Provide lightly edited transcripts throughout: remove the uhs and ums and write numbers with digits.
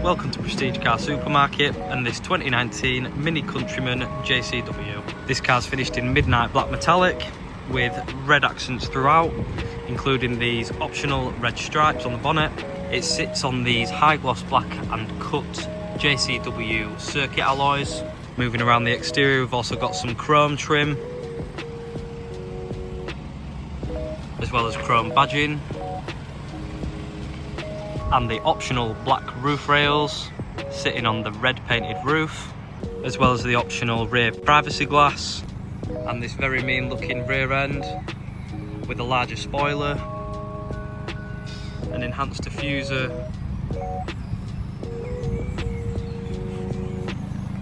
welcome to Prestige Car Supermarket and this 2019 MINI Countryman JCW. This car's finished in midnight black metallic with red accents throughout, including these optional red stripes on the bonnet. It sits on these high gloss black and cut JCW circuit alloys. Moving around the exterior, we've also got some chrome trim, as well as chrome badging, and the optional black roof rails sitting on the red painted roof, as well as the optional rear privacy glass, and this very mean looking rear end with a larger spoiler, an enhanced diffuser,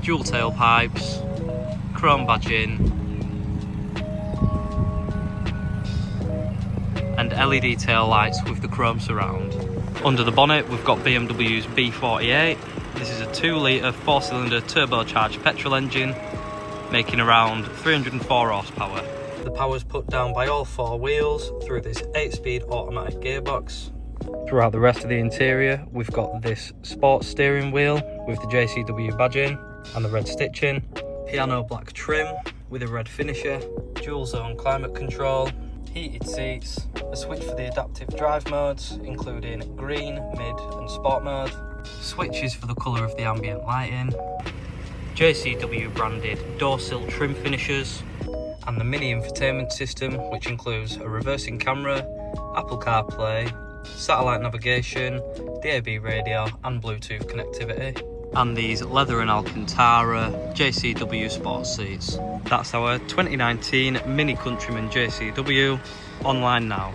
dual tailpipes, chrome badging, and LED tail lights with the chrome surround. Under the bonnet we've got BMW's B48. This is a 2-litre 4-cylinder turbocharged petrol engine making around 304 horsepower. The power's put down by all 4 wheels through this 8-speed automatic gearbox. Throughout the rest of the interior we've got this sports steering wheel with the JCW badging and the red stitching, piano black trim with a red finisher, dual zone climate control, heated seats, a switch for the adaptive drive modes including green, mid and sport mode, switches for the colour of the ambient lighting, JCW branded door sill trim finishers, and the MINI infotainment system, which includes a reversing camera, Apple CarPlay, satellite navigation, DAB radio and Bluetooth connectivity, and these leather and Alcantara JCW sports seats. That's our 2019 MINI Countryman JCW, online now.